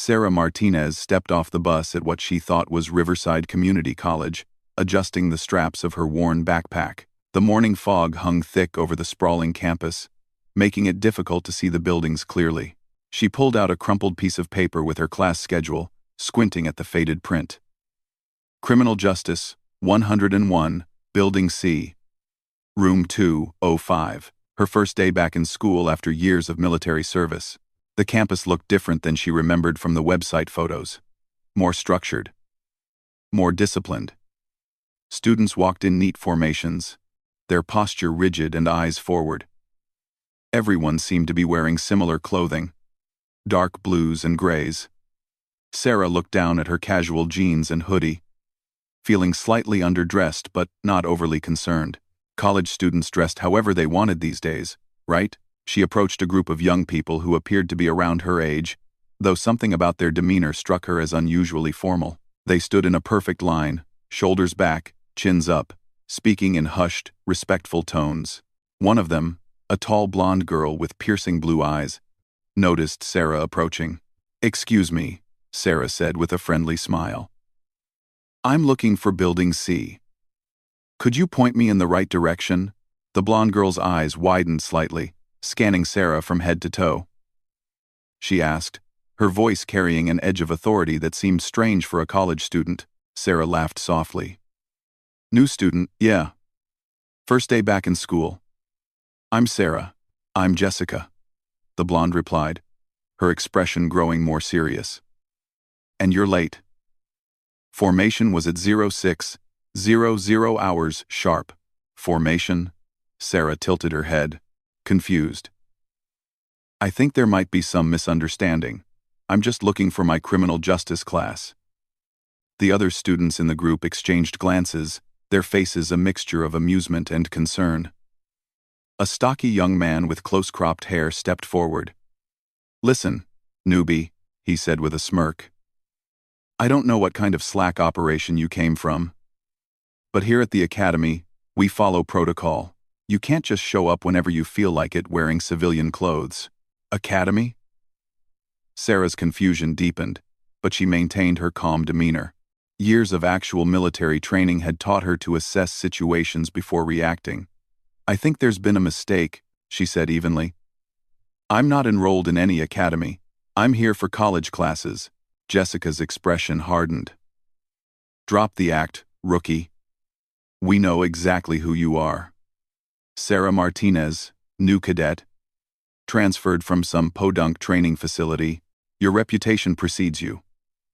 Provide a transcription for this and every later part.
Sarah Martinez stepped off the bus at what she thought was Riverside Community College, adjusting the straps of her worn backpack. The morning fog hung thick over the sprawling campus, making it difficult to see the buildings clearly. She pulled out a crumpled piece of paper with her class schedule, squinting at the faded print. Criminal Justice, 101, Building C. Room 205. Her first day back in school after years of military service. The campus looked different than she remembered from the website photos. More structured. More disciplined. Students walked in neat formations, their posture rigid and eyes forward. Everyone seemed to be wearing similar clothing, dark blues and grays. Sarah looked down at her casual jeans and hoodie, feeling slightly underdressed but not overly concerned. College students dressed however they wanted these days, right? She approached a group of young people who appeared to be around her age, though something about their demeanor struck her as unusually formal. They stood in a perfect line, shoulders back, chins up, speaking in hushed, respectful tones. One of them, a tall blonde girl with piercing blue eyes, noticed Sarah approaching. "Excuse me," Sarah said with a friendly smile. "I'm looking for Building C. Could you point me in the right direction?" The blonde girl's eyes widened slightly, scanning Sarah from head to toe. She asked, her voice carrying an edge of authority that seemed strange for a college student. Sarah laughed softly. "New student, yeah. First day back in school. I'm Sarah. I'm Jessica," the blonde replied, her expression growing more serious. "And you're late." Formation was at 06:00 hours sharp. Formation? Sarah tilted her head, confused. "I think there might be some misunderstanding. I'm just looking for my criminal justice class." The other students in the group exchanged glances, their faces a mixture of amusement and concern. A stocky young man with close-cropped hair stepped forward. "Listen, newbie," he said with a smirk. "I don't know what kind of slack operation you came from, but here at the academy, we follow protocol. You can't just show up whenever you feel like it wearing civilian clothes." "Academy?" Sarah's confusion deepened, but she maintained her calm demeanor. Years of actual military training had taught her to assess situations before reacting. "I think there's been a mistake," she said evenly. "I'm not enrolled in any academy. I'm here for college classes." Jessica's expression hardened. "Drop the act, rookie. We know exactly who you are. Sarah Martinez, new cadet. Transferred from some podunk training facility. Your reputation precedes you.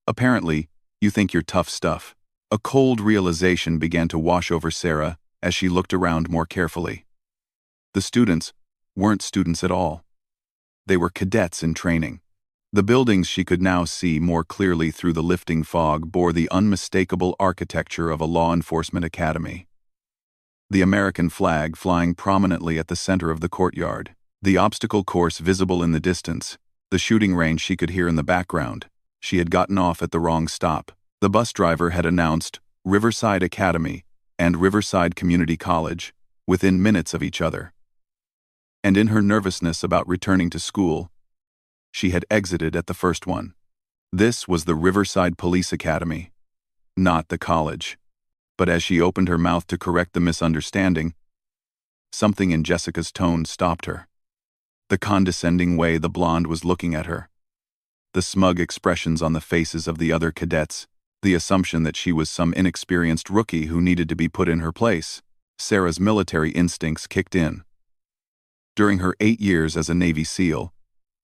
Apparently, you think you're tough stuff." A cold realization began to wash over Sarah as she looked around more carefully. The students weren't students at all. They were cadets in training. The buildings she could now see more clearly through the lifting fog bore the unmistakable architecture of a law enforcement academy. The American flag flying prominently at the center of the courtyard, the obstacle course visible in the distance, the shooting range she could hear in the background. She had gotten off at the wrong stop. The bus driver had announced Riverside Academy and Riverside Community College within minutes of each other. And in her nervousness about returning to school, she had exited at the first one. This was the Riverside Police Academy, not the college. But as she opened her mouth to correct the misunderstanding, something in Jessica's tone stopped her. The condescending way the blonde was looking at her, the smug expressions on the faces of the other cadets, the assumption that she was some inexperienced rookie who needed to be put in her place. Sarah's military instincts kicked in. During her 8 years as a Navy SEAL,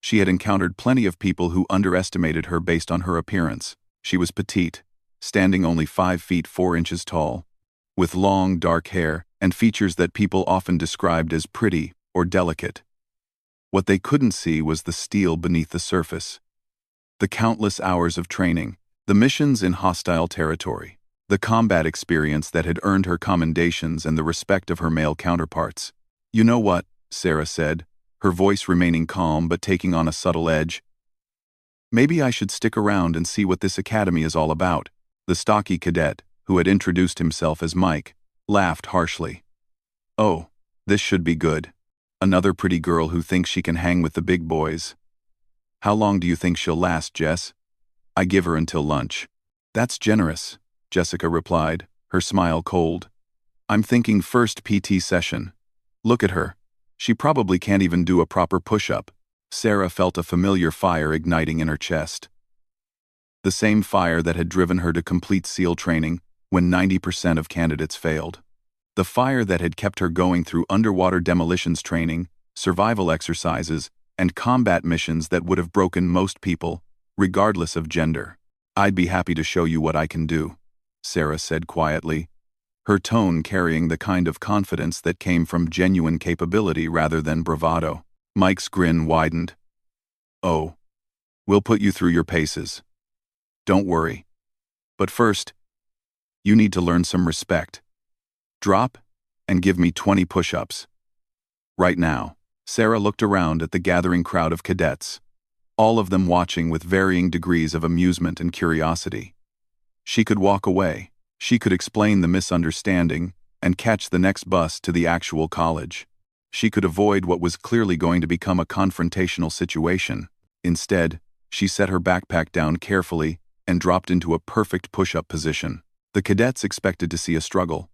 she had encountered plenty of people who underestimated her based on her appearance. She was petite, standing only 5 feet 4 inches tall, with long, dark hair and features that people often described as pretty or delicate. What they couldn't see was the steel beneath the surface. The countless hours of training, the missions in hostile territory, the combat experience that had earned her commendations and the respect of her male counterparts. "You know what?" Sarah said, her voice remaining calm but taking on a subtle edge. "Maybe I should stick around and see what this academy is all about." The stocky cadet, who had introduced himself as Mike, laughed harshly. "Oh, this should be good. Another pretty girl who thinks she can hang with the big boys. How long do you think she'll last, Jess?" I give her until lunch. That's generous, Jessica replied, her smile cold. I'm thinking first PT session. Look at her. She probably can't even do a proper push-up. Sarah felt a familiar fire igniting in her chest. The same fire that had driven her to complete SEAL training when 90% of candidates failed. The fire that had kept her going through underwater demolitions training, survival exercises, and combat missions that would have broken most people, regardless of gender. I'd be happy to show you what I can do, Sarah said quietly, her tone carrying the kind of confidence that came from genuine capability rather than bravado. Mike's grin widened. Oh, we'll put you through your paces. Don't worry. But first, you need to learn some respect. Drop and give me 20 push-ups. Right now. Sarah looked around at the gathering crowd of cadets, all of them watching with varying degrees of amusement and curiosity. She could walk away, she could explain the misunderstanding, and catch the next bus to the actual college. She could avoid what was clearly going to become a confrontational situation. Instead, she set her backpack down carefully and dropped into a perfect push-up position. The cadets expected to see a struggle.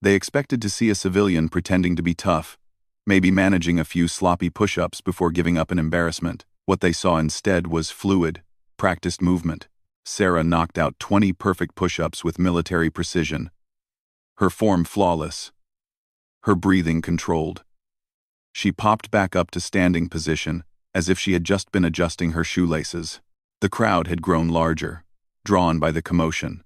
They expected to see a civilian pretending to be tough, maybe managing a few sloppy push-ups before giving up an embarrassment. What they saw instead was fluid, practiced movement. Sarah knocked out 20 perfect push-ups with military precision, her form flawless, her breathing controlled. She popped back up to standing position, as if she had just been adjusting her shoelaces. The crowd had grown larger, drawn by the commotion.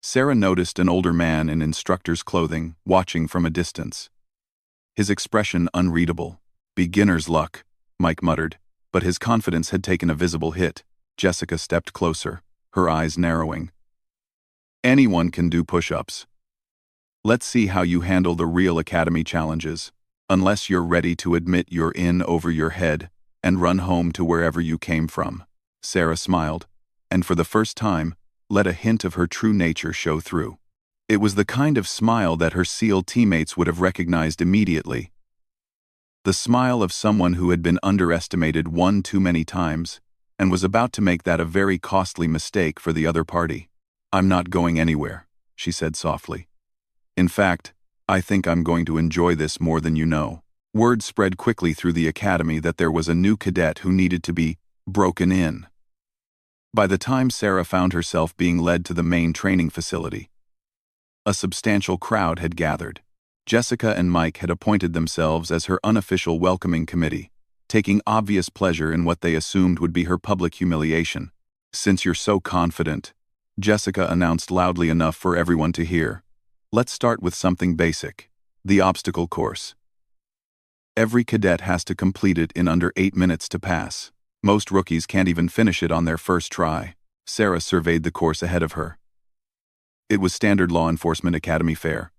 Sarah noticed an older man in instructor's clothing, watching from a distance. His expression unreadable. Beginner's luck, Mike muttered, but his confidence had taken a visible hit. Jessica stepped closer, her eyes narrowing. Anyone can do push-ups. Let's see how you handle the real academy challenges, unless you're ready to admit you're in over your head and run home to wherever you came from. Sarah smiled, and for the first time, let a hint of her true nature show through. It was the kind of smile that her SEAL teammates would have recognized immediately. The smile of someone who had been underestimated one too many times and was about to make that a very costly mistake for the other party. I'm not going anywhere, she said softly. In fact, I think I'm going to enjoy this more than you know. Word spread quickly through the academy that there was a new cadet who needed to be broken in. By the time Sarah found herself being led to the main training facility, a substantial crowd had gathered. Jessica and Mike had appointed themselves as her unofficial welcoming committee, taking obvious pleasure in what they assumed would be her public humiliation. Since you're so confident, Jessica announced loudly enough for everyone to hear, let's start with something basic, the obstacle course. Every cadet has to complete it in under 8 minutes to pass. Most rookies can't even finish it on their first try. Sarah surveyed the course ahead of her. It was standard law enforcement academy fare.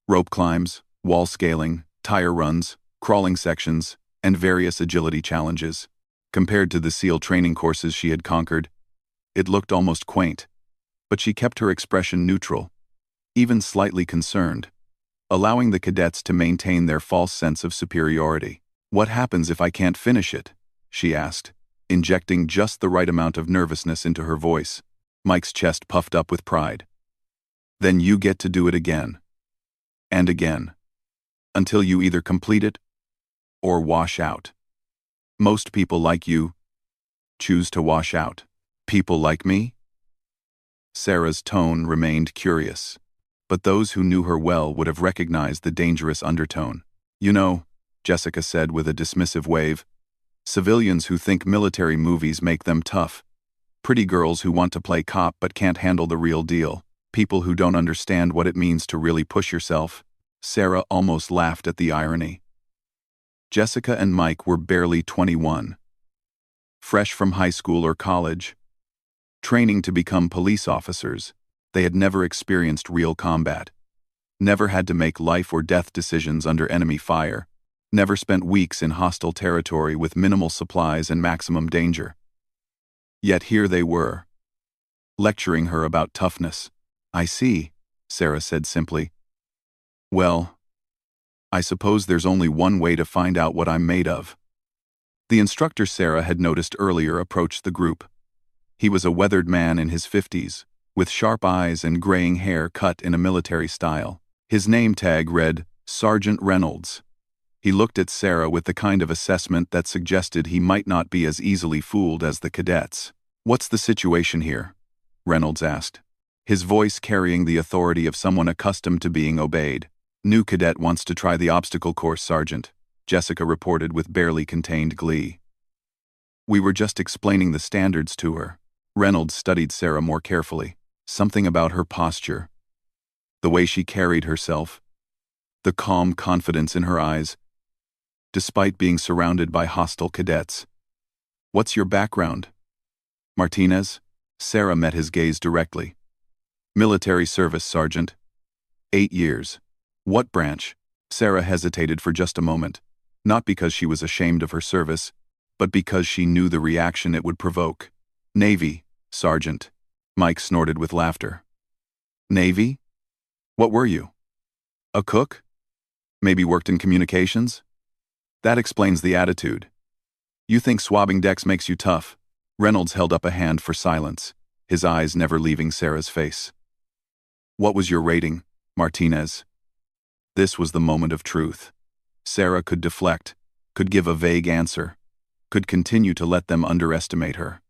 Rope climbs, wall scaling, tire runs, crawling sections, and various agility challenges. Compared to the SEAL training courses she had conquered, it looked almost quaint, but she kept her expression neutral, even slightly concerned, allowing the cadets to maintain their false sense of superiority. What happens if I can't finish it? She asked, injecting just the right amount of nervousness into her voice. Mike's chest puffed up with pride. Then you get to do it again. And again. Until you either complete it or wash out. Most people like you choose to wash out. People like me? Sarah's tone remained curious, but those who knew her well would have recognized the dangerous undertone. You know, Jessica said with a dismissive wave, civilians who think military movies make them tough. Pretty girls who want to play cop but can't handle the real deal. People who don't understand what it means to really push yourself. Sarah almost laughed at the irony. Jessica and Mike were barely 21. Fresh from high school or college. Training to become police officers, they had never experienced real combat. Never had to make life or death decisions under enemy fire. Never spent weeks in hostile territory with minimal supplies and maximum danger. Yet here they were, lecturing her about toughness. I see, Sarah said simply. Well, I suppose there's only one way to find out what I'm made of. The instructor Sarah had noticed earlier approached the group. He was a weathered man in his 50s, with sharp eyes and graying hair cut in a military style. His name tag read, Sergeant Reynolds. He looked at Sarah with the kind of assessment that suggested he might not be as easily fooled as the cadets. "What's the situation here?" Reynolds asked, his voice carrying the authority of someone accustomed to being obeyed. "New cadet wants to try the obstacle course, Sergeant," Jessica reported with barely contained glee. "We were just explaining the standards to her." Reynolds studied Sarah more carefully. Something about her posture, the way she carried herself, the calm confidence in her eyes, despite being surrounded by hostile cadets. "What's your background?" "Martinez?" Sarah met his gaze directly. "Military service, Sergeant. 8 years. "What branch?" Sarah hesitated for just a moment, not because she was ashamed of her service, but because she knew the reaction it would provoke. "Navy, Sergeant." Mike snorted with laughter. "Navy? What were you? A cook? Maybe worked in communications?" "That explains the attitude. You think swabbing decks makes you tough." Reynolds held up a hand for silence, his eyes never leaving Sarah's face. "What was your rating, Martinez?" This was the moment of truth. Sarah could deflect, could give a vague answer, could continue to let them underestimate her.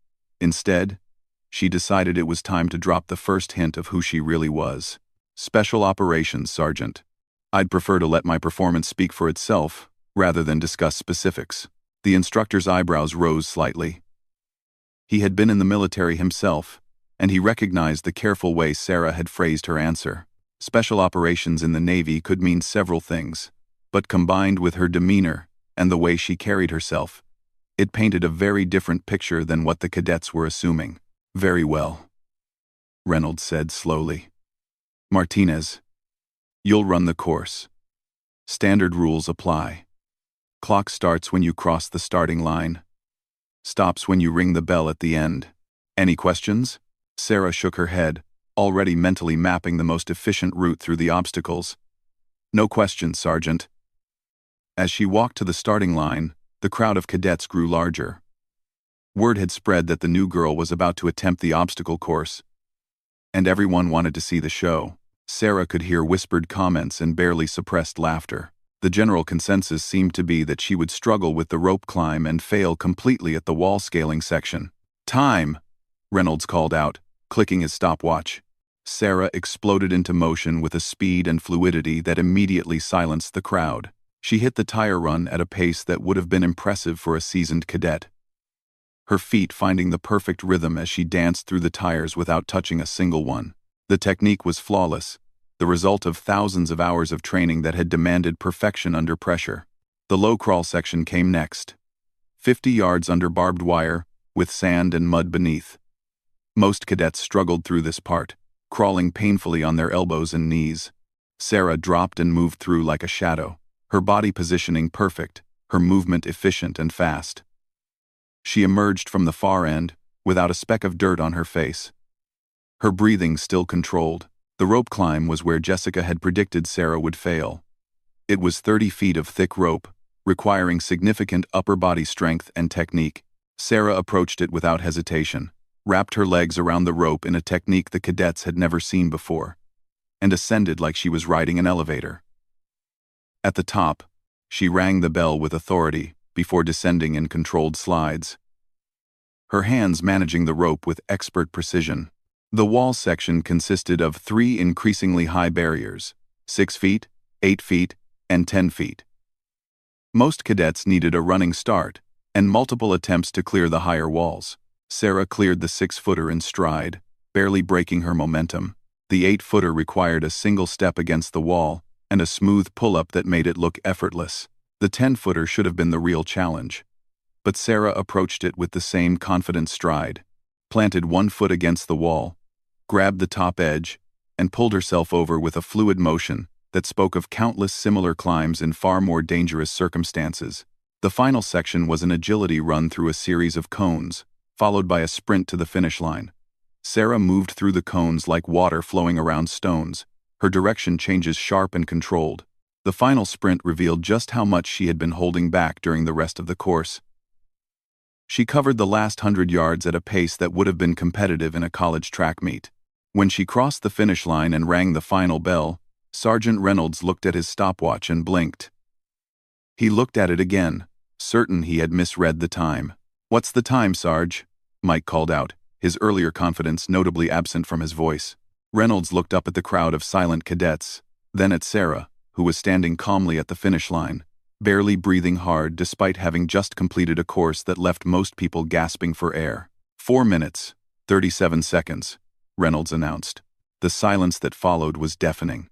Instead, she decided it was time to drop the first hint of who she really was. "Special Operations, Sergeant. I'd prefer to let my performance speak for itself, rather than discuss specifics." The instructor's eyebrows rose slightly. He had been in the military himself, and he recognized the careful way Sarah had phrased her answer. Special operations in the Navy could mean several things, but combined with her demeanor and the way she carried herself, it painted a very different picture than what the cadets were assuming. "Very well," Reynolds said slowly. "Martinez, you'll run the course. Standard rules apply. Clock starts when you cross the starting line. Stops when you ring the bell at the end. Any questions?" Sarah shook her head, already mentally mapping the most efficient route through the obstacles. "No questions, Sergeant." As she walked to the starting line, the crowd of cadets grew larger. Word had spread that the new girl was about to attempt the obstacle course, and everyone wanted to see the show. Sarah could hear whispered comments and barely suppressed laughter. The general consensus seemed to be that she would struggle with the rope climb and fail completely at the wall scaling section. "Time!" Reynolds called out, clicking his stopwatch. Sarah exploded into motion with a speed and fluidity that immediately silenced the crowd. She hit the tire run at a pace that would have been impressive for a seasoned cadet, her feet finding the perfect rhythm as she danced through the tires without touching a single one. The technique was flawless, the result of thousands of hours of training that had demanded perfection under pressure. The low crawl section came next. 50 yards under barbed wire, with sand and mud beneath. Most cadets struggled through this part, crawling painfully on their elbows and knees. Sarah dropped and moved through like a shadow, her body positioning perfect, her movement efficient and fast. She emerged from the far end, without a speck of dirt on her face. Her breathing still controlled. The rope climb was where Jessica had predicted Sarah would fail. It was 30 feet of thick rope, requiring significant upper body strength and technique. Sarah approached it without hesitation, wrapped her legs around the rope in a technique the cadets had never seen before, and ascended like she was riding an elevator. At the top, she rang the bell with authority before descending in controlled slides, her hands managing the rope with expert precision. The wall section consisted of 3 increasingly high barriers, 6 feet, 8 feet, and 10 feet. Most cadets needed a running start and multiple attempts to clear the higher walls. Sarah cleared the 6-footer in stride, barely breaking her momentum. The 8-footer required a single step against the wall and a smooth pull-up that made it look effortless. The 10-footer should have been the real challenge, but Sarah approached it with the same confident stride, planted 1 foot against the wall, grabbed the top edge, and pulled herself over with a fluid motion that spoke of countless similar climbs in far more dangerous circumstances. The final section was an agility run through a series of cones, followed by a sprint to the finish line. Sarah moved through the cones like water flowing around stones, her direction changes sharp and controlled. The final sprint revealed just how much she had been holding back during the rest of the course. She covered the last 100 yards at a pace that would have been competitive in a college track meet. When she crossed the finish line and rang the final bell, Sergeant Reynolds looked at his stopwatch and blinked. He looked at it again, certain he had misread the time. "What's the time, Sarge?" Mike called out, his earlier confidence notably absent from his voice. Reynolds looked up at the crowd of silent cadets, then at Sarah, who was standing calmly at the finish line, barely breathing hard despite having just completed a course that left most people gasping for air. 4 minutes, 37 seconds, Reynolds announced. The silence that followed was deafening.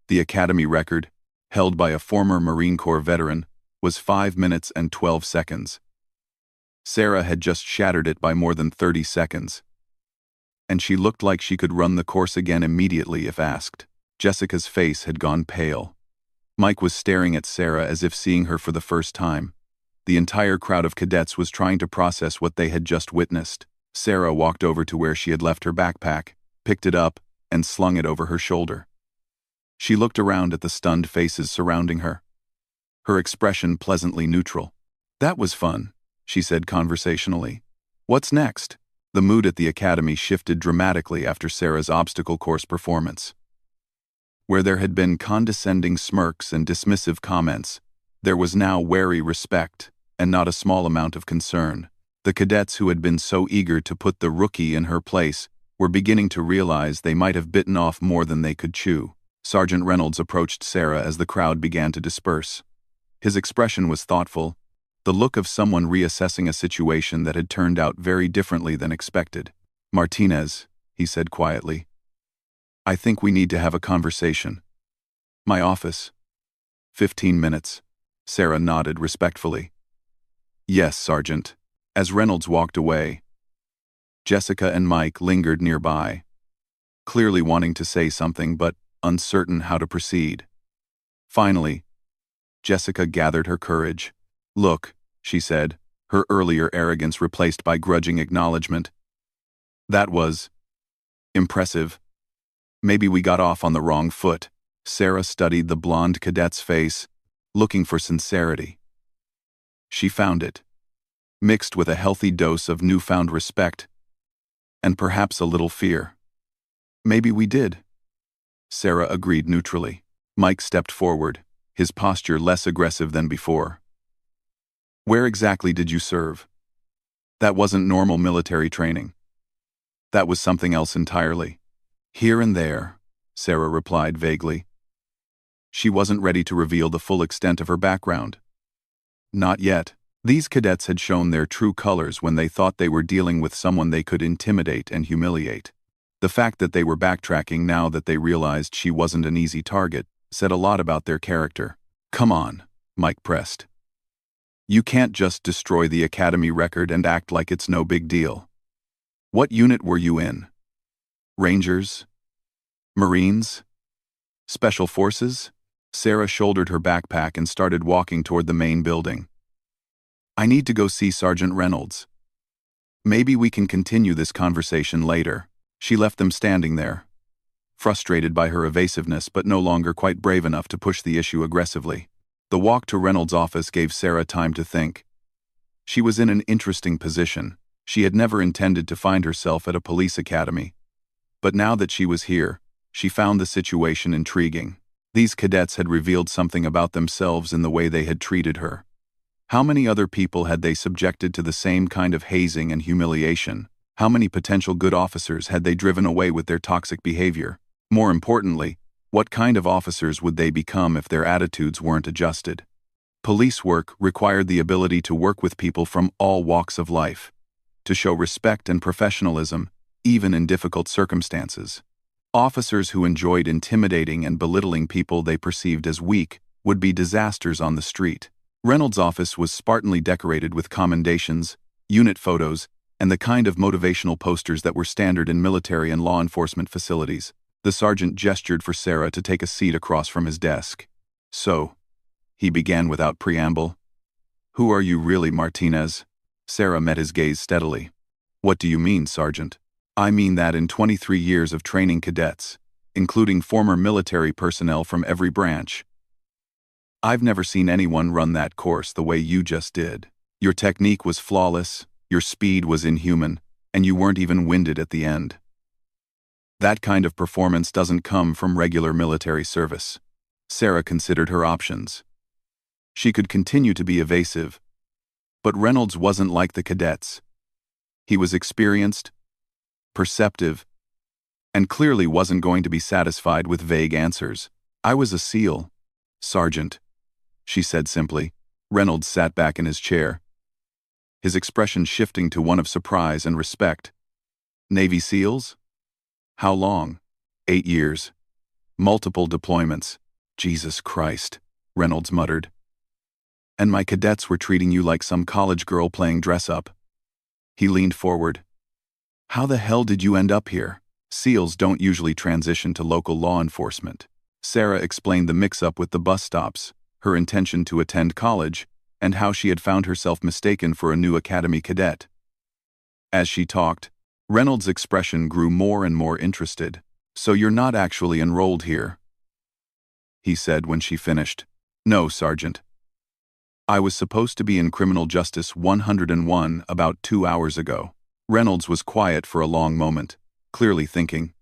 The Academy record, held by a former Marine Corps veteran, was 5 minutes and 12 seconds. Sarah had just shattered it by more than 30 seconds. And she looked like she could run the course again immediately if asked. Jessica's face had gone pale. Mike was staring at Sarah as if seeing her for the first time. The entire crowd of cadets was trying to process what they had just witnessed. Sarah walked over to where she had left her backpack, picked it up, and slung it over her shoulder. She looked around at the stunned faces surrounding her, her expression pleasantly neutral. "That was fun," she said conversationally. "What's next?" The mood at the academy shifted dramatically after Sarah's obstacle course performance. Where there had been condescending smirks and dismissive comments, there was now wary respect, and not a small amount of concern. The cadets who had been so eager to put the rookie in her place were beginning to realize they might have bitten off more than they could chew. Sergeant Reynolds approached Sarah as the crowd began to disperse. His expression was thoughtful, the look of someone reassessing a situation that had turned out very differently than expected. "Martinez," he said quietly, "I think we need to have a conversation." "My office." 15 minutes. Sarah nodded respectfully. "Yes, Sergeant." As Reynolds walked away, Jessica and Mike lingered nearby, clearly wanting to say something but uncertain how to proceed. Finally, Jessica gathered her courage. "Look," she said, her earlier arrogance replaced by grudging acknowledgement. "That was impressive. Maybe we got off on the wrong foot." Sarah studied the blonde cadet's face, looking for sincerity. She found it, mixed with a healthy dose of newfound respect, and perhaps a little fear. "Maybe we did," Sarah agreed neutrally. Mike stepped forward, his posture less aggressive than before. "Where exactly did you serve?" "That wasn't normal military training. That was something else entirely." "Here and there," Sarah replied vaguely. She wasn't ready to reveal the full extent of her background. Not yet. These cadets had shown their true colors when they thought they were dealing with someone they could intimidate and humiliate. The fact that they were backtracking now that they realized she wasn't an easy target said a lot about their character. "Come on," Mike pressed. "You can't just destroy the academy record and act like it's no big deal. What unit were you in? Rangers? Marines? Special Forces?" Sarah shouldered her backpack and started walking toward the main building. "I need to go see Sergeant Reynolds. Maybe we can continue this conversation later." She left them standing there, frustrated by her evasiveness but no longer quite brave enough to push the issue aggressively. The walk to Reynolds' office gave Sarah time to think. She was in an interesting position. She had never intended to find herself at a police academy. But now that she was here, she found the situation intriguing. These cadets had revealed something about themselves in the way they had treated her. How many other people had they subjected to the same kind of hazing and humiliation? How many potential good officers had they driven away with their toxic behavior? More importantly, what kind of officers would they become if their attitudes weren't adjusted? Police work required the ability to work with people from all walks of life, to show respect and professionalism, even in difficult circumstances. Officers who enjoyed intimidating and belittling people they perceived as weak would be disasters on the street. Reynolds' office was spartanly decorated with commendations, unit photos, and the kind of motivational posters that were standard in military and law enforcement facilities. The sergeant gestured for Sarah to take a seat across from his desk. "So," he began without preamble, "who are you really, Martinez?" Sarah met his gaze steadily. "What do you mean, Sergeant?" "I mean that in 23 years of training cadets, including former military personnel from every branch, I've never seen anyone run that course the way you just did." Your technique was flawless, your speed was inhuman, and you weren't even winded at the end. That kind of performance doesn't come from regular military service. Sarah considered her options. She could continue to be evasive, but Reynolds wasn't like the cadets. He was experienced, perceptive, and clearly wasn't going to be satisfied with vague answers. "I was a SEAL, Sergeant," she said simply. Reynolds sat back in his chair, his expression shifting to one of surprise and respect. "Navy SEALs? How long?" 8 years. Multiple deployments. "Jesus Christ," Reynolds muttered. "And my cadets were treating you like some college girl playing dress-up." He leaned forward. "How the hell did you end up here?" "SEALs don't usually transition to local law enforcement." Sarah explained the mix-up with the bus stops, her intention to attend college, and how she had found herself mistaken for a new academy cadet. As she talked, Reynolds' expression grew more and more interested. "So you're not actually enrolled here?" he said when she finished. "No, Sergeant. I was supposed to be in Criminal Justice 101 about 2 hours ago." Reynolds was quiet for a long moment, clearly thinking.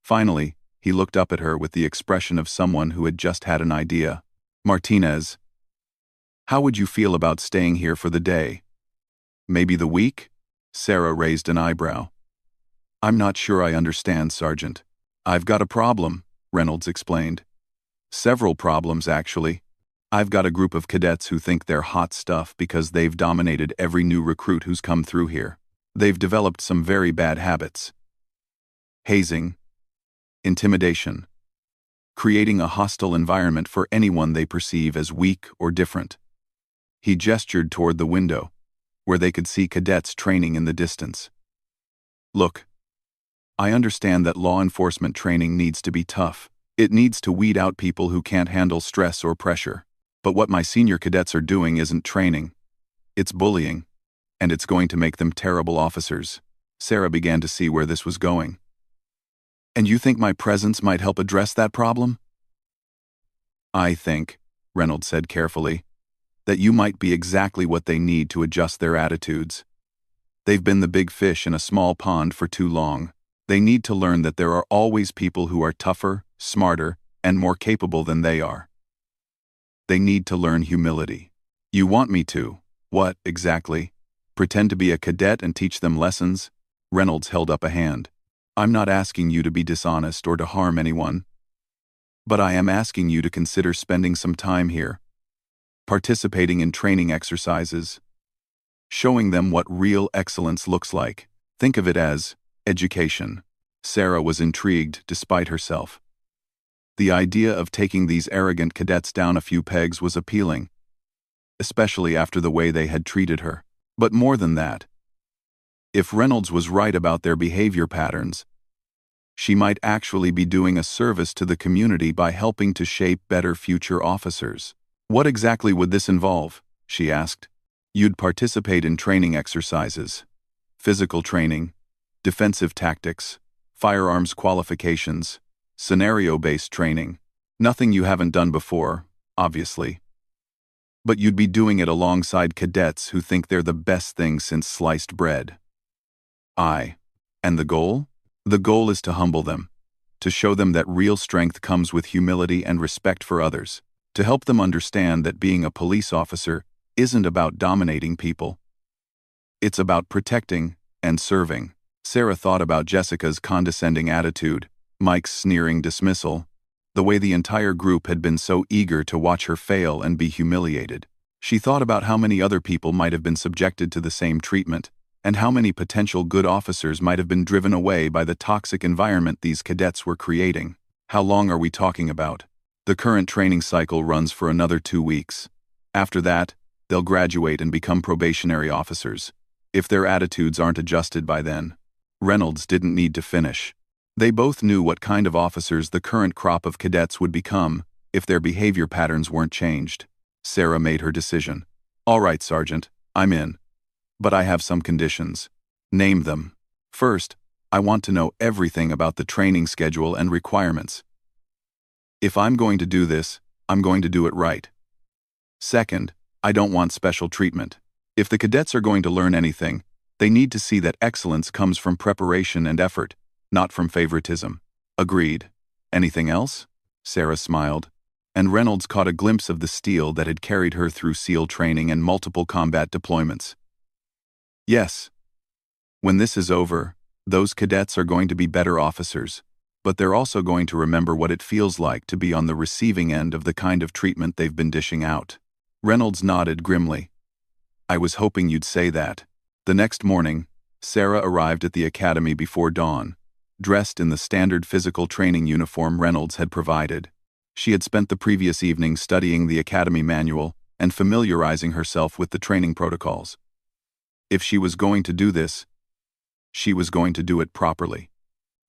Finally, he looked up at her with the expression of someone who had just had an idea. "Martinez, how would you feel about staying here for the day? Maybe the week?" Sarah raised an eyebrow. "I'm not sure I understand, Sergeant." "I've got a problem," Reynolds explained. "Several problems, actually. I've got a group of cadets who think they're hot stuff because they've dominated every new recruit who's come through here. They've developed some very bad habits. Hazing, intimidation, creating a hostile environment for anyone they perceive as weak or different." He gestured toward the window, where they could see cadets training in the distance. "Look, I understand that law enforcement training needs to be tough. It needs to weed out people who can't handle stress or pressure. But what my senior cadets are doing isn't training. It's bullying, and it's going to make them terrible officers." Sarah began to see where this was going. "And you think my presence might help address that problem?" "I think," Reynolds said carefully, "that you might be exactly what they need to adjust their attitudes. They've been the big fish in a small pond for too long. They need to learn that there are always people who are tougher, smarter, and more capable than they are. They need to learn humility." "You want me to, what, exactly? Pretend to be a cadet and teach them lessons?" Reynolds held up a hand. "I'm not asking you to be dishonest or to harm anyone. But I am asking you to consider spending some time here, participating in training exercises, showing them what real excellence looks like. Think of it as education." Sarah was intrigued despite herself. The idea of taking these arrogant cadets down a few pegs was appealing, especially after the way they had treated her. But more than that, if Reynolds was right about their behavior patterns, she might actually be doing a service to the community by helping to shape better future officers. "What exactly would this involve?" she asked. "You'd participate in training exercises, physical training, defensive tactics, firearms qualifications, scenario-based training. Nothing you haven't done before, obviously. But you'd be doing it alongside cadets who think they're the best thing since sliced bread." And the goal? "The goal is to humble them, to show them that real strength comes with humility and respect for others, to help them understand that being a police officer isn't about dominating people. It's about protecting and serving." Sarah thought about Jessica's condescending attitude, Mike's sneering dismissal, the way the entire group had been so eager to watch her fail and be humiliated. She thought about how many other people might have been subjected to the same treatment, and how many potential good officers might have been driven away by the toxic environment these cadets were creating. "How long are we talking about?" "The current training cycle runs for another 2 weeks. After that, they'll graduate and become probationary officers, if their attitudes aren't adjusted by then." Reynolds didn't need to finish. They both knew what kind of officers the current crop of cadets would become if their behavior patterns weren't changed. Sarah made her decision. "All right, Sergeant, I'm in. But I have some conditions." "Name them." "First, I want to know everything about the training schedule and requirements. If I'm going to do this, I'm going to do it right. Second, I don't want special treatment. If the cadets are going to learn anything, they need to see that excellence comes from preparation and effort, not from favoritism. Agreed. Anything else? Sarah smiled, and Reynolds caught a glimpse of the steel that had carried her through SEAL training and multiple combat deployments. Yes. When this is over, those cadets are going to be better officers, but they're also going to remember what it feels like to be on the receiving end of the kind of treatment they've been dishing out. Reynolds nodded grimly. I was hoping you'd say that. The next morning, Sarah arrived at the academy before dawn, dressed in the standard physical training uniform Reynolds had provided. She had spent the previous evening studying the academy manual and familiarizing herself with the training protocols. If she was going to do this, she was going to do it properly.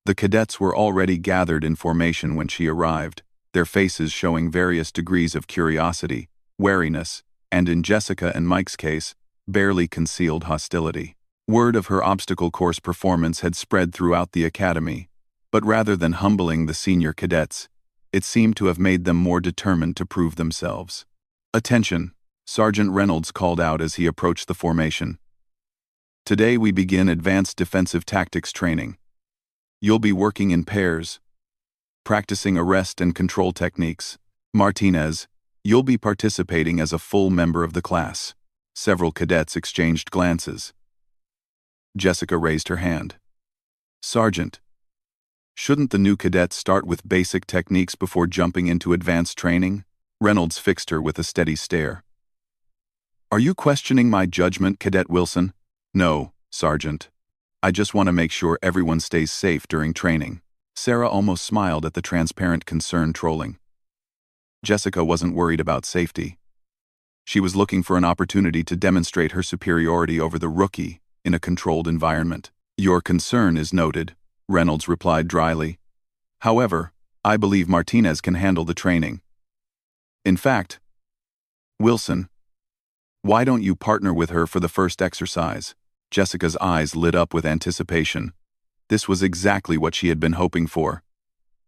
The cadets were already gathered in formation when she arrived, their faces showing various degrees of curiosity, wariness, and in Jessica and Mike's case, barely concealed hostility. Word of her obstacle course performance had spread throughout the academy, but rather than humbling the senior cadets, it seemed to have made them more determined to prove themselves. Attention, Sergeant Reynolds called out as he approached the formation. Today we begin advanced defensive tactics training. You'll be working in pairs, practicing arrest and control techniques. Martinez, you'll be participating as a full member of the class. Several cadets exchanged glances. Jessica raised her hand. Sergeant, shouldn't the new cadets start with basic techniques before jumping into advanced training? Reynolds fixed her with a steady stare. Are you questioning my judgment, Cadet Wilson? No, Sergeant. I just want to make sure everyone stays safe during training. Sarah almost smiled at the transparent concern trolling. Jessica wasn't worried about safety. She was looking for an opportunity to demonstrate her superiority over the rookie in a controlled environment. Your concern is noted, Reynolds replied dryly. However, I believe Martinez can handle the training. In fact, Wilson, why don't you partner with her for the first exercise? Jessica's eyes lit up with anticipation. This was exactly what she had been hoping for.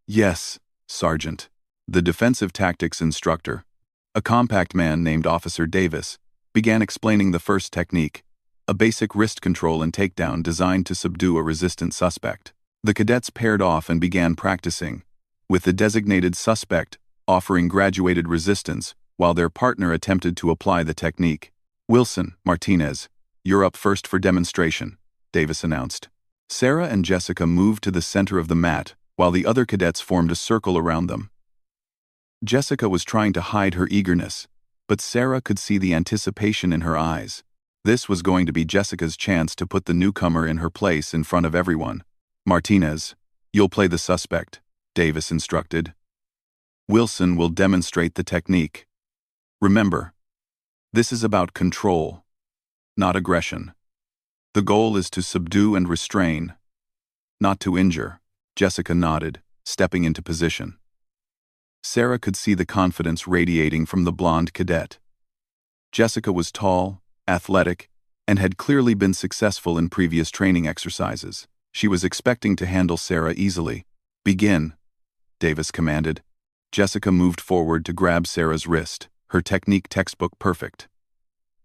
Yes, Sergeant. The defensive tactics instructor, a compact man named Officer Davis, began explaining the first technique, a basic wrist control and takedown designed to subdue a resistant suspect. The cadets paired off and began practicing, with the designated suspect offering graduated resistance while their partner attempted to apply the technique. Wilson, Martinez, you're up first for demonstration, Davis announced. Sarah and Jessica moved to the center of the mat while the other cadets formed a circle around them. Jessica was trying to hide her eagerness, but Sarah could see the anticipation in her eyes. This was going to be Jessica's chance to put the newcomer in her place in front of everyone. Martinez, you'll play the suspect, Davis instructed. Wilson will demonstrate the technique. Remember, this is about control, not aggression. The goal is to subdue and restrain, not to injure. Jessica nodded, stepping into position. Sarah could see the confidence radiating from the blonde cadet. Jessica was tall, athletic, and had clearly been successful in previous training exercises. She was expecting to handle Sarah easily. Begin, Davis commanded. Jessica moved forward to grab Sarah's wrist, her technique textbook perfect.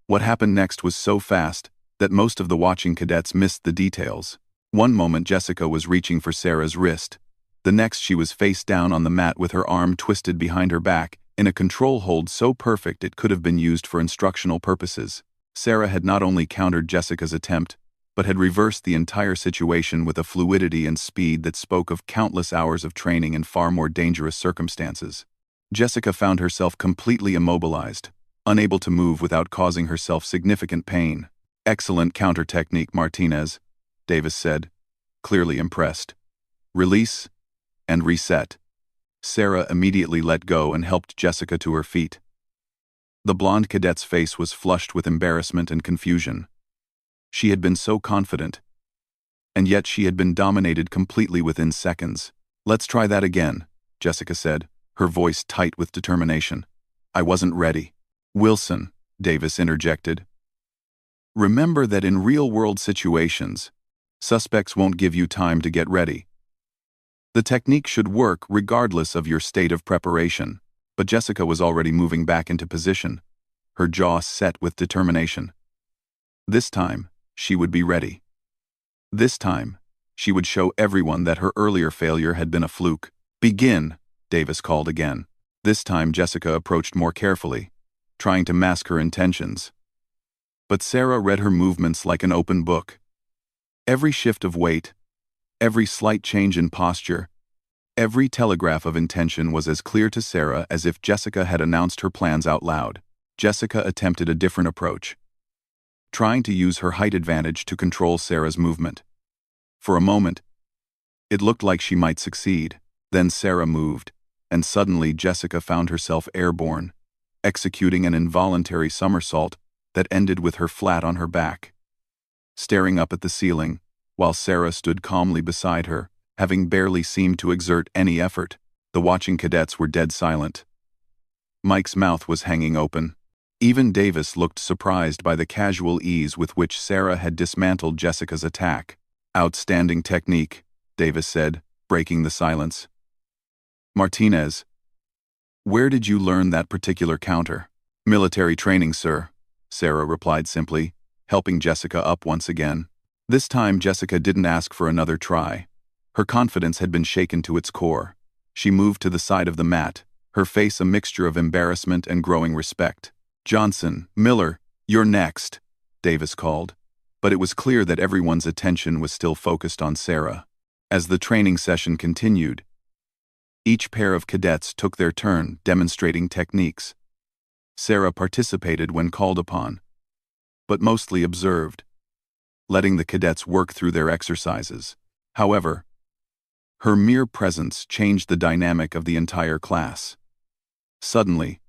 What happened next was so fast that most of the watching cadets missed the details. One moment Jessica was reaching for Sarah's wrist. The next she was face down on the mat with her arm twisted behind her back, in a control hold so perfect it could have been used for instructional purposes. Sarah had not only countered Jessica's attempt, but had reversed the entire situation with a fluidity and speed that spoke of countless hours of training in far more dangerous circumstances. Jessica found herself completely immobilized, unable to move without causing herself significant pain. Excellent counter technique, Martinez, Davis said, clearly impressed. Release and reset. Sarah immediately let go and helped Jessica to her feet. The blonde cadet's face was flushed with embarrassment and confusion. She had been so confident, and yet she had been dominated completely within seconds. Let's try that again, Jessica said, her voice tight with determination. I wasn't ready. Wilson, Davis interjected. Remember that in real-world situations, suspects won't give you time to get ready. The technique should work regardless of your state of preparation. But Jessica was already moving back into position, her jaw set with determination. This time, she would be ready. This time, she would show everyone that her earlier failure had been a fluke. "Begin," Davis called again. This time Jessica approached more carefully, trying to mask her intentions. But Sarah read her movements like an open book. Every shift of weight, every slight change in posture, every telegraph of intention was as clear to Sarah as if Jessica had announced her plans out loud. Jessica attempted a different approach, trying to use her height advantage to control Sarah's movement. For a moment, it looked like she might succeed. Then Sarah moved, and suddenly Jessica found herself airborne, executing an involuntary somersault that ended with her flat on her back, staring up at the ceiling, while Sarah stood calmly beside her, having barely seemed to exert any effort. The watching cadets were dead silent. Mike's mouth was hanging open. Even Davis looked surprised by the casual ease with which Sarah had dismantled Jessica's attack. "Outstanding technique," Davis said, breaking the silence. "Martinez, where did you learn that particular counter?" "Military training, sir," Sarah replied simply, helping Jessica up once again. This time Jessica didn't ask for another try. Her confidence had been shaken to its core. She moved to the side of the mat, her face a mixture of embarrassment and growing respect. "Johnson, Miller, you're next," Davis called. But it was clear that everyone's attention was still focused on Sarah. As the training session continued, each pair of cadets took their turn demonstrating techniques. Sarah participated when called upon, but mostly observed, letting the cadets work through their exercises. However, her mere presence changed the dynamic of the entire class. Suddenly,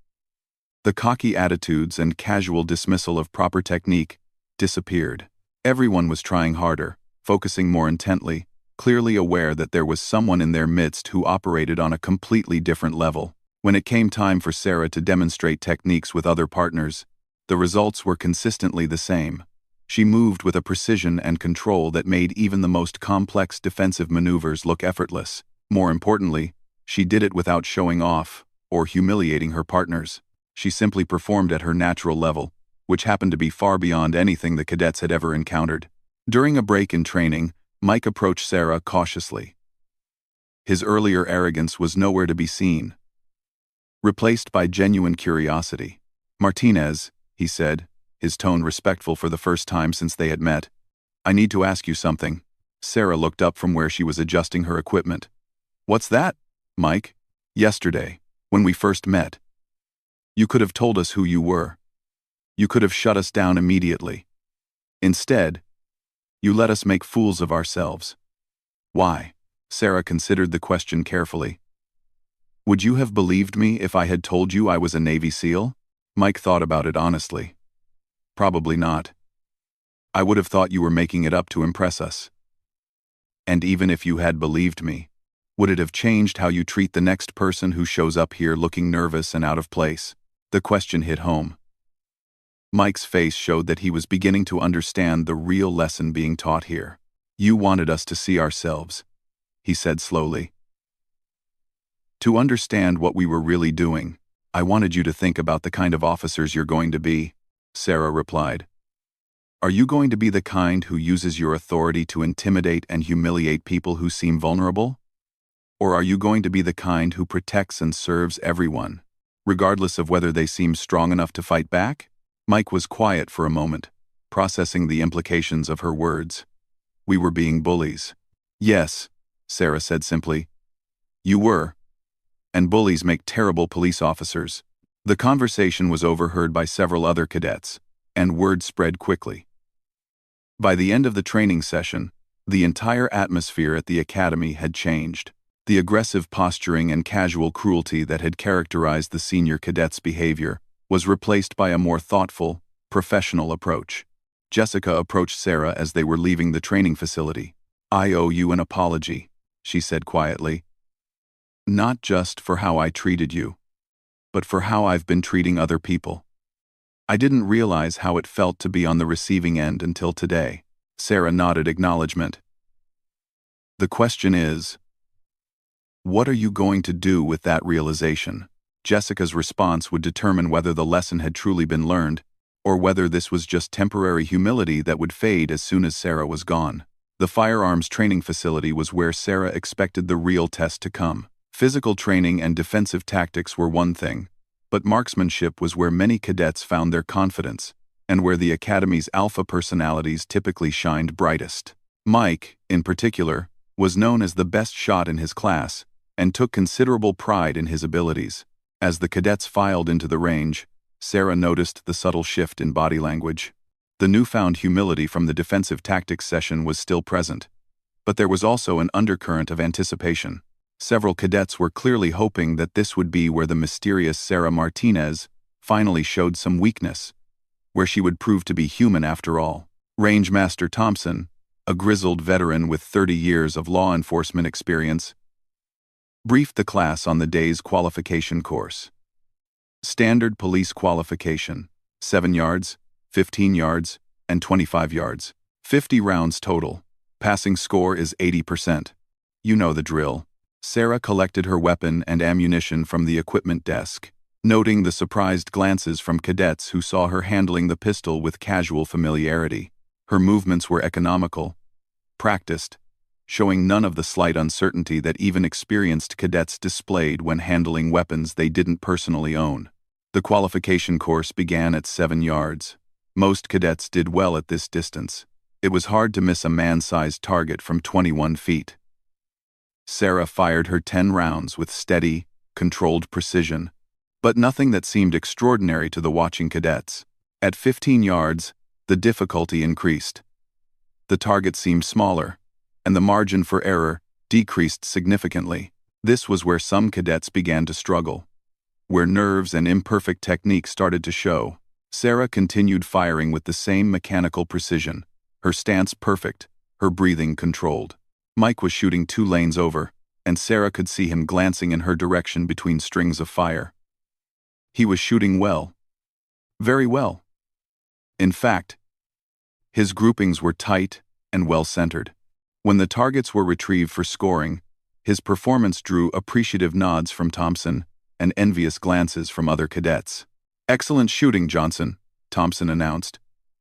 the cocky attitudes and casual dismissal of proper technique disappeared. Everyone was trying harder, focusing more intently, clearly aware that there was someone in their midst who operated on a completely different level. When it came time for Sarah to demonstrate techniques with other partners, the results were consistently the same. She moved with a precision and control that made even the most complex defensive maneuvers look effortless. More importantly, she did it without showing off or humiliating her partners. She simply performed at her natural level, which happened to be far beyond anything the cadets had ever encountered. During a break in training, Mike approached Sarah cautiously. His earlier arrogance was nowhere to be seen, replaced by genuine curiosity. "Martinez," he said, his tone respectful for the first time since they had met, "I need to ask you something." Sarah looked up from where she was adjusting her equipment. "What's that, Mike?" "Yesterday, when we first met, you could have told us who you were. You could have shut us down immediately. Instead, you let us make fools of ourselves. Why?" Sarah considered the question carefully. "Would you have believed me if I had told you I was a Navy SEAL?" Mike thought about it honestly. "Probably not. I would have thought you were making it up to impress us. And even if you had believed me, would it have changed how you treat the next person who shows up here looking nervous and out of place?" The question hit home. Mike's face showed that he was beginning to understand the real lesson being taught here. "You wanted us to see ourselves," he said slowly. "To understand what we were really doing, I wanted you to think about the kind of officers you're going to be," Sarah replied. "Are you going to be the kind who uses your authority to intimidate and humiliate people who seem vulnerable? Or are you going to be the kind who protects and serves everyone, regardless of whether they seem strong enough to fight back?" Mike was quiet for a moment, processing the implications of her words. "We were being bullies." "Yes," Sarah said simply. "You were. And bullies make terrible police officers." The conversation was overheard by several other cadets, and word spread quickly. By the end of the training session, the entire atmosphere at the academy had changed. The aggressive posturing and casual cruelty that had characterized the senior cadets' behavior was replaced by a more thoughtful, professional approach. Jessica approached Sarah as they were leaving the training facility. "I owe you an apology," she said quietly. "Not just for how I treated you, but for how I've been treating other people. I didn't realize how it felt to be on the receiving end until today." Sarah nodded acknowledgement. "The question is, what are you going to do with that realization?" Jessica's response would determine whether the lesson had truly been learned, or whether this was just temporary humility that would fade as soon as Sarah was gone. The firearms training facility was where Sarah expected the real test to come. Physical training and defensive tactics were one thing, but marksmanship was where many cadets found their confidence, and where the Academy's alpha personalities typically shined brightest. Mike, in particular, was known as the best shot in his class, and took considerable pride in his abilities. As the cadets filed into the range, Sarah noticed the subtle shift in body language. The newfound humility from the defensive tactics session was still present, but there was also an undercurrent of anticipation. Several cadets were clearly hoping that this would be where the mysterious Sarah Martinez finally showed some weakness, where she would prove to be human after all. Rangemaster Thompson, a grizzled veteran with 30 years of law enforcement experience, briefed the class on the day's qualification course. Standard police qualification: 7 yards, 15 yards, and 25 yards. 50 rounds total. Passing score is 80%. You know the drill. Sarah collected her weapon and ammunition from the equipment desk, noting the surprised glances from cadets who saw her handling the pistol with casual familiarity. Her movements were economical, practiced, showing none of the slight uncertainty that even experienced cadets displayed when handling weapons they didn't personally own. The qualification course began at 7 yards. Most cadets did well at this distance. It was hard to miss a man-sized target from 21 feet. Sarah fired her 10 rounds with steady, controlled precision, but nothing that seemed extraordinary to the watching cadets. At 15 yards, the difficulty increased. The target seemed smaller, and the margin for error decreased significantly. This was where some cadets began to struggle, where nerves and imperfect technique started to show. Sarah continued firing with the same mechanical precision, her stance perfect, her breathing controlled. Mike was shooting 2 lanes over, and Sarah could see him glancing in her direction between strings of fire. He was shooting well. Very well. In fact, his groupings were tight and well-centered. When the targets were retrieved for scoring, his performance drew appreciative nods from Thompson and envious glances from other cadets. "Excellent shooting, Johnson," Thompson announced.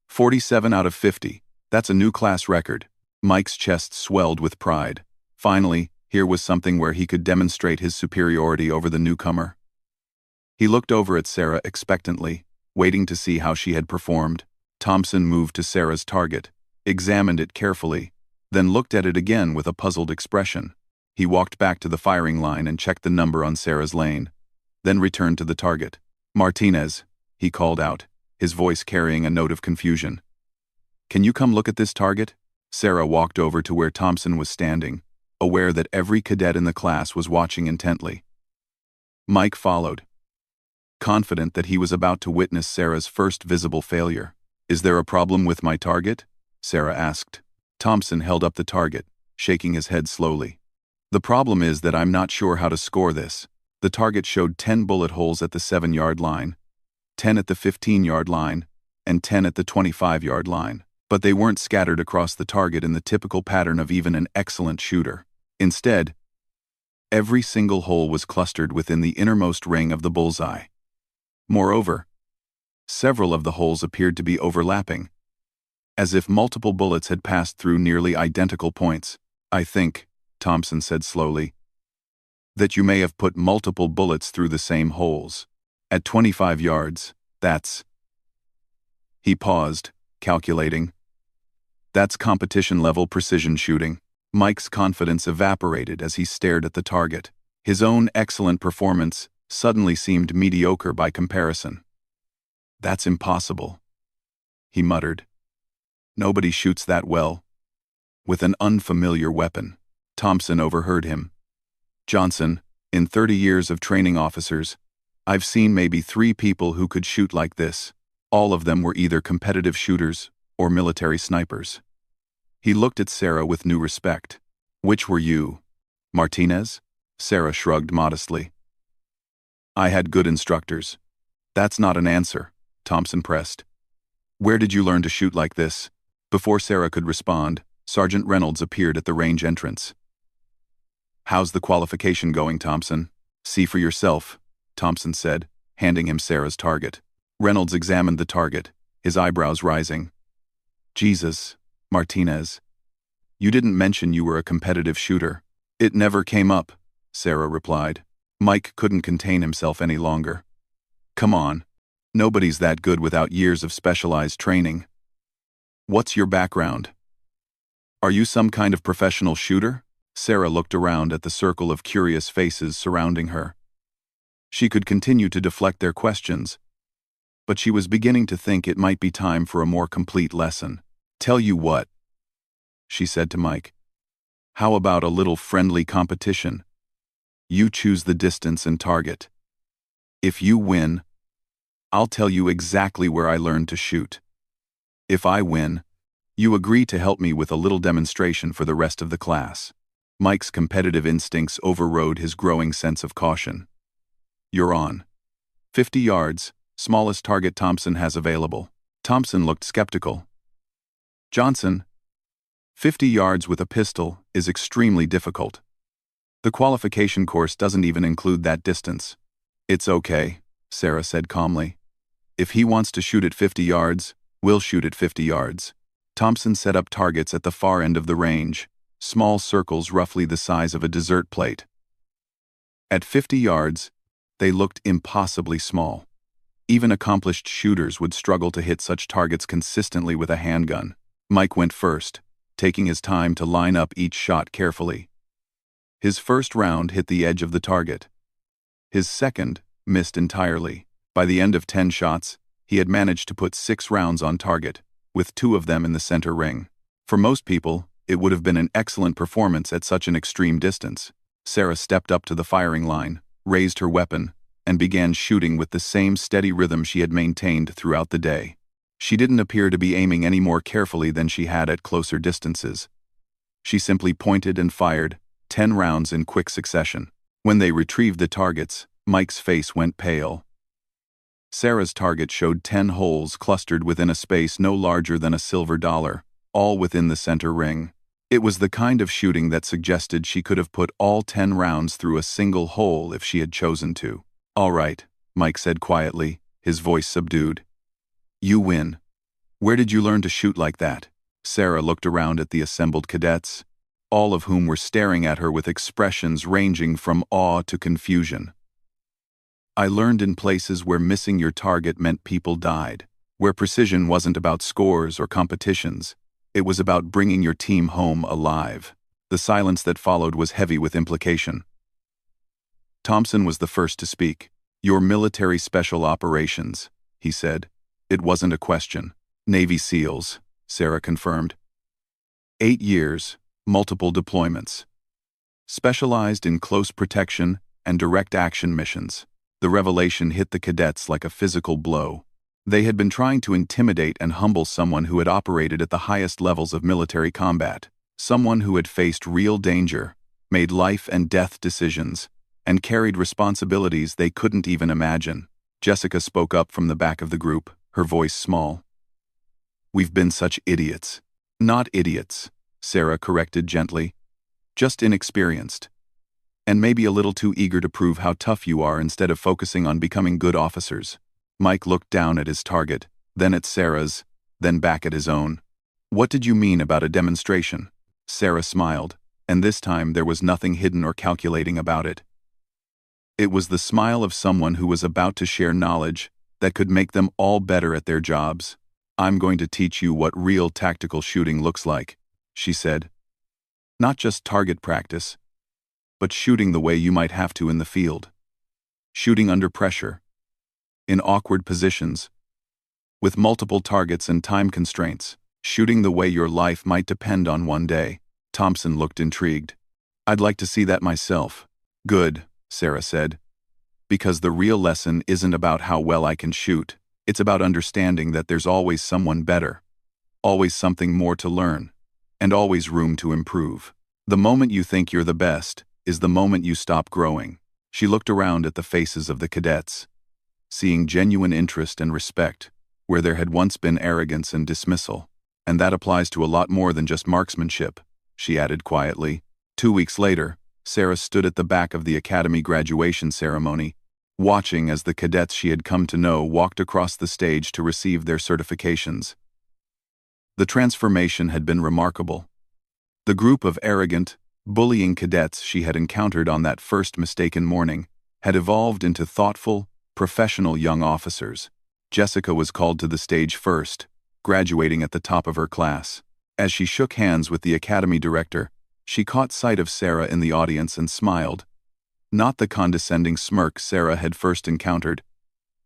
47 out of 50. That's a new class record. Mike's chest swelled with pride. Finally, here was something where he could demonstrate his superiority over the newcomer. He looked over at Sarah expectantly, waiting to see how she had performed. Thompson moved to Sarah's target, examined it carefully, then looked at it again with a puzzled expression. He walked back to the firing line and checked the number on Sarah's lane, then returned to the target. "Martinez," he called out, his voice carrying a note of confusion. "Can you come look at this target?" Sarah walked over to where Thompson was standing, aware that every cadet in the class was watching intently. Mike followed, confident that he was about to witness Sarah's first visible failure. "Is there a problem with my target?" Sarah asked. Thompson held up the target, shaking his head slowly. "The problem is that I'm not sure how to score this." The target showed 10 bullet holes at the 7-yard line, 10 at the 15-yard line, and 10 at the 25-yard line. But they weren't scattered across the target in the typical pattern of even an excellent shooter. Instead, every single hole was clustered within the innermost ring of the bullseye. Moreover, several of the holes appeared to be overlapping, as if multiple bullets had passed through nearly identical points. "I think," Thompson said slowly, "that you may have put multiple bullets through the same holes. At 25 yards, that's..." He paused, calculating. "That's competition-level precision shooting." Mike's confidence evaporated as he stared at the target. His own excellent performance suddenly seemed mediocre by comparison. "That's impossible," he muttered. "Nobody shoots that well with an unfamiliar weapon." Thompson overheard him. "Johnson, in 30 years of training officers, I've seen maybe 3 people who could shoot like this. All of them were either competitive shooters or military snipers." He looked at Sarah with new respect. "Which were you, Martinez?" Sarah shrugged modestly. "I had good instructors." "That's not an answer," Thompson pressed. "Where did you learn to shoot like this?" Before Sarah could respond, Sergeant Reynolds appeared at the range entrance. "How's the qualification going, Thompson?" "See for yourself," Thompson said, handing him Sarah's target. Reynolds examined the target, his eyebrows rising. Jesus, Martinez. You didn't mention you were a competitive shooter. It never came up, Sarah replied. Mike couldn't contain himself any longer. Come on. Nobody's that good without years of specialized training. What's your background? Are you some kind of professional shooter? Sarah looked around at the circle of curious faces surrounding her. She could continue to deflect their questions, but she was beginning to think it might be time for a more complete lesson. Tell you what, she said to Mike. How about a little friendly competition? You choose the distance and target. If you win, I'll tell you exactly where I learned to shoot. If I win, you agree to help me with a little demonstration for the rest of the class. Mike's competitive instincts overrode his growing sense of caution. You're on. 50 yards, smallest target Thompson has available. Thompson looked skeptical. Johnson, 50 yards with a pistol is extremely difficult. The qualification course doesn't even include that distance. It's okay, Sarah said calmly. If he wants to shoot at 50 yards, we'll shoot at 50 yards. Thompson set up targets at the far end of the range, small circles roughly the size of a dessert plate. At 50 yards, they looked impossibly small. Even accomplished shooters would struggle to hit such targets consistently with a handgun. Mike went first, taking his time to line up each shot carefully. His first round hit the edge of the target. His second missed entirely. By the end of 10 shots, he had managed to put 6 rounds on target, with 2 of them in the center ring. For most people, it would have been an excellent performance at such an extreme distance. Sarah stepped up to the firing line, raised her weapon, and began shooting with the same steady rhythm she had maintained throughout the day. She didn't appear to be aiming any more carefully than she had at closer distances. She simply pointed and fired 10 rounds in quick succession. When they retrieved the targets, Mike's face went pale. Sarah's target showed 10 holes clustered within a space no larger than a silver dollar, all within the center ring. It was the kind of shooting that suggested she could have put all 10 rounds through a single hole if she had chosen to. All right, Mike said quietly, his voice subdued. You win. Where did you learn to shoot like that? Sarah looked around at the assembled cadets, all of whom were staring at her with expressions ranging from awe to confusion. I learned in places where missing your target meant people died, where precision wasn't about scores or competitions. It was about bringing your team home alive. The silence that followed was heavy with implication. Thompson was the first to speak. Your military special operations, he said. It wasn't a question. Navy SEALs, Sarah confirmed. 8 years, multiple deployments. Specialized in close protection and direct action missions. The revelation hit the cadets like a physical blow. They had been trying to intimidate and humble someone who had operated at the highest levels of military combat, someone who had faced real danger, made life and death decisions, and carried responsibilities they couldn't even imagine. Jessica spoke up from the back of the group, her voice small. We've been such idiots. Not idiots, Sarah corrected gently. Just inexperienced. And maybe a little too eager to prove how tough you are instead of focusing on becoming good officers. Mike looked down at his target, then at Sarah's, then back at his own. What did you mean about a demonstration? Sarah smiled, and this time there was nothing hidden or calculating about it. It was the smile of someone who was about to share knowledge that could make them all better at their jobs. I'm going to teach you what real tactical shooting looks like, she said. Not just target practice, but shooting the way you might have to in the field. Shooting under pressure. In awkward positions. With multiple targets and time constraints. Shooting the way your life might depend on one day. Thompson looked intrigued. I'd like to see that myself. Good, Sarah said. Because the real lesson isn't about how well I can shoot. It's about understanding that there's always someone better. Always something more to learn. And always room to improve. The moment you think you're the best is the moment you stop growing. She looked around at the faces of the cadets, seeing genuine interest and respect where there had once been arrogance and dismissal. And that applies to a lot more than just marksmanship, she added quietly. 2 weeks later, Sarah stood at the back of the academy graduation ceremony, watching as the cadets she had come to know walked across the stage to receive their certifications. The transformation had been remarkable. The group of arrogant, bullying cadets she had encountered on that first mistaken morning had evolved into thoughtful, professional young officers. Jessica was called to the stage first, graduating at the top of her class. As she shook hands with the academy director, she caught sight of Sarah in the audience and smiled. Not the condescending smirk Sarah had first encountered,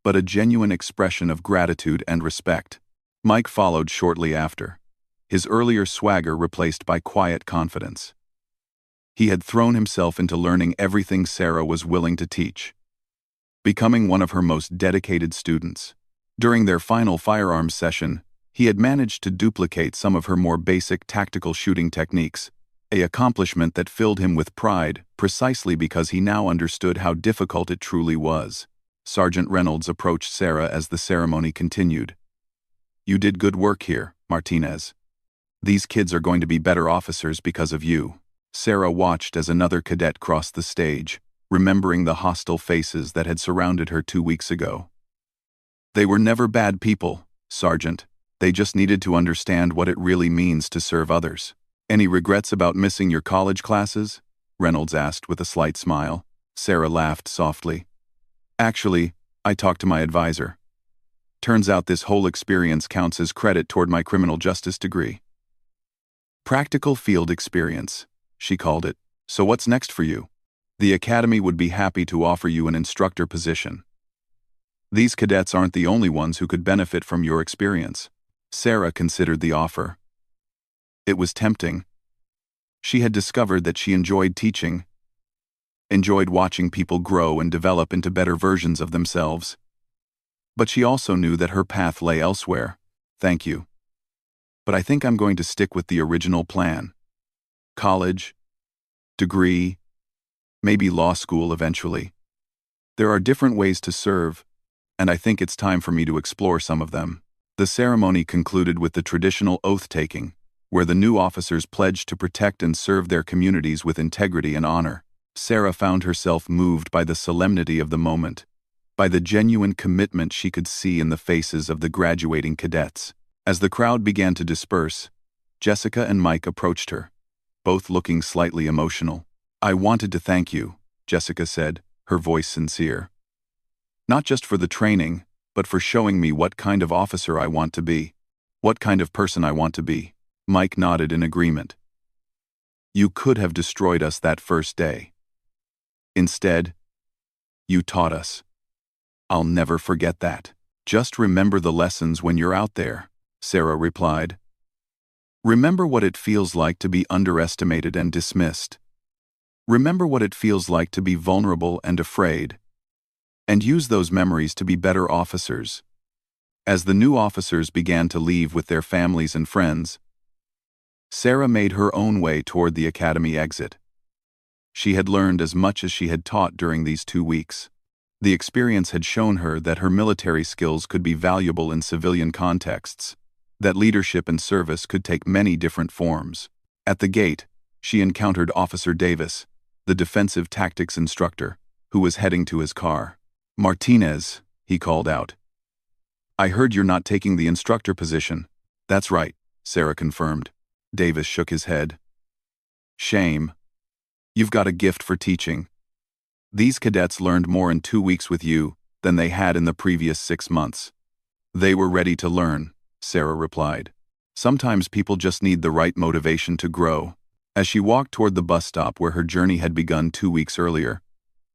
but a genuine expression of gratitude and respect. Mike followed shortly after, his earlier swagger replaced by quiet confidence. He had thrown himself into learning everything Sarah was willing to teach, becoming one of her most dedicated students. During their final firearms session, he had managed to duplicate some of her more basic tactical shooting techniques, an accomplishment that filled him with pride precisely because he now understood how difficult it truly was. Sergeant Reynolds approached Sarah as the ceremony continued. "You did good work here, Martinez. These kids are going to be better officers because of you." Sarah watched as another cadet crossed the stage, remembering the hostile faces that had surrounded her 2 weeks ago. "They were never bad people, Sergeant. They just needed to understand what it really means to serve others." "Any regrets about missing your college classes?" Reynolds asked with a slight smile. Sarah laughed softly. "Actually, I talked to my advisor. Turns out this whole experience counts as credit toward my criminal justice degree. Practical field experience, she called it. So what's next for you? The academy would be happy to offer you an instructor position. These cadets aren't the only ones who could benefit from your experience." Sarah considered the offer. It was tempting. She had discovered that she enjoyed teaching, enjoyed watching people grow and develop into better versions of themselves. But she also knew that her path lay elsewhere. "Thank you. But I think I'm going to stick with the original plan. College, degree, maybe law school eventually. There are different ways to serve, and I think it's time for me to explore some of them." The ceremony concluded with the traditional oath-taking, where the new officers pledged to protect and serve their communities with integrity and honor. Sarah found herself moved by the solemnity of the moment, by the genuine commitment she could see in the faces of the graduating cadets. As the crowd began to disperse, Jessica and Mike approached her, both looking slightly emotional. "I wanted to thank you," Jessica said, her voice sincere. "Not just for the training, but for showing me what kind of officer I want to be, what kind of person I want to be." Mike nodded in agreement. "You could have destroyed us that first day. Instead, you taught us. I'll never forget that." "Just remember the lessons when you're out there," Sarah replied. "Remember what it feels like to be underestimated and dismissed. Remember what it feels like to be vulnerable and afraid. And use those memories to be better officers." As the new officers began to leave with their families and friends, Sarah made her own way toward the academy exit. She had learned as much as she had taught during these 2 weeks. The experience had shown her that her military skills could be valuable in civilian contexts, that leadership and service could take many different forms. At the gate, she encountered Officer Davis, the defensive tactics instructor, who was heading to his car. "Martinez," he called out. "I heard you're not taking the instructor position." "That's right," Sarah confirmed. Davis shook his head. "Shame. You've got a gift for teaching. These cadets learned more in 2 weeks with you than they had in the previous 6 months. They were ready to learn," Sarah replied. "Sometimes people just need the right motivation to grow." As she walked toward the bus stop where her journey had begun 2 weeks earlier,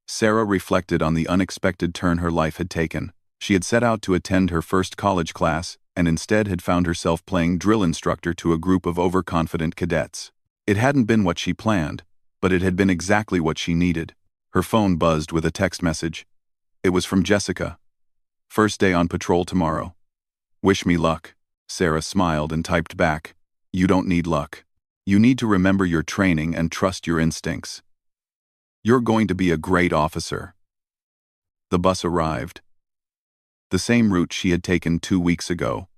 Sarah reflected on the unexpected turn her life had taken. She had set out to attend her first college class and instead had found herself playing drill instructor to a group of overconfident cadets. It hadn't been what she planned, but it had been exactly what she needed. Her phone buzzed with a text message. It was from Jessica. "First day on patrol tomorrow. Wish me luck." Sarah smiled and typed back, "You don't need luck. You need to remember your training and trust your instincts. You're going to be a great officer." The bus arrived. The same route she had taken 2 weeks ago.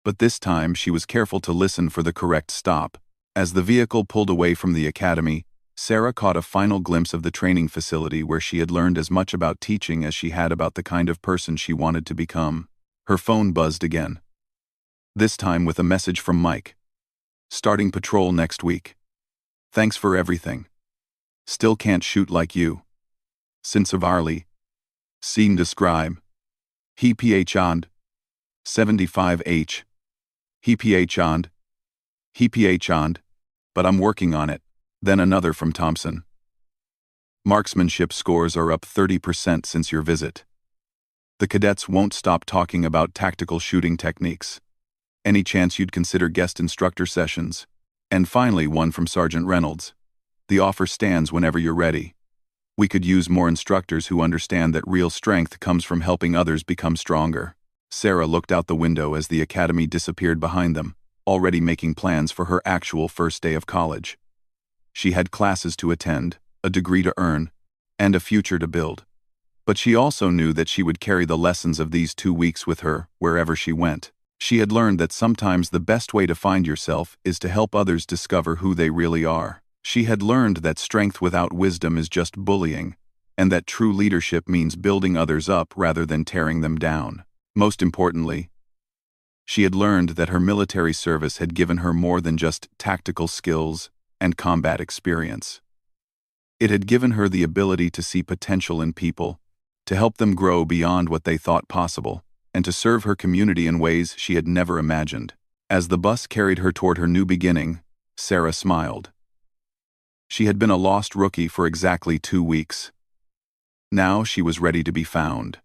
But this time she was careful to listen for the correct stop. As the vehicle pulled away from the academy, Sarah caught a final glimpse of the training facility where she had learned as much about teaching as she had about the kind of person she wanted to become. Her phone buzzed again. This time with a message from Mike. Starting patrol next week. Thanks for everything. Still can't shoot like you. Sincerely. Scene describe. He phond. 75H. He phond. He phond. But I'm working on it. Then another from Thompson. Marksmanship scores are up 30% since your visit. The cadets won't stop talking about tactical shooting techniques. Any chance you'd consider guest instructor sessions? And finally, one from Sergeant Reynolds. The offer stands whenever you're ready. We could use more instructors who understand that real strength comes from helping others become stronger. Sarah looked out the window as the academy disappeared behind them, already making plans for her actual first day of college. She had classes to attend, a degree to earn, and a future to build. But she also knew that she would carry the lessons of these 2 weeks with her wherever she went. She had learned that sometimes the best way to find yourself is to help others discover who they really are. She had learned that strength without wisdom is just bullying, and that true leadership means building others up rather than tearing them down. Most importantly, she had learned that her military service had given her more than just tactical skills and combat experience. It had given her the ability to see potential in people, to help them grow beyond what they thought possible, and to serve her community in ways she had never imagined. As the bus carried her toward her new beginning, Sarah smiled. She had been a lost rookie for exactly 2 weeks. Now she was ready to be found.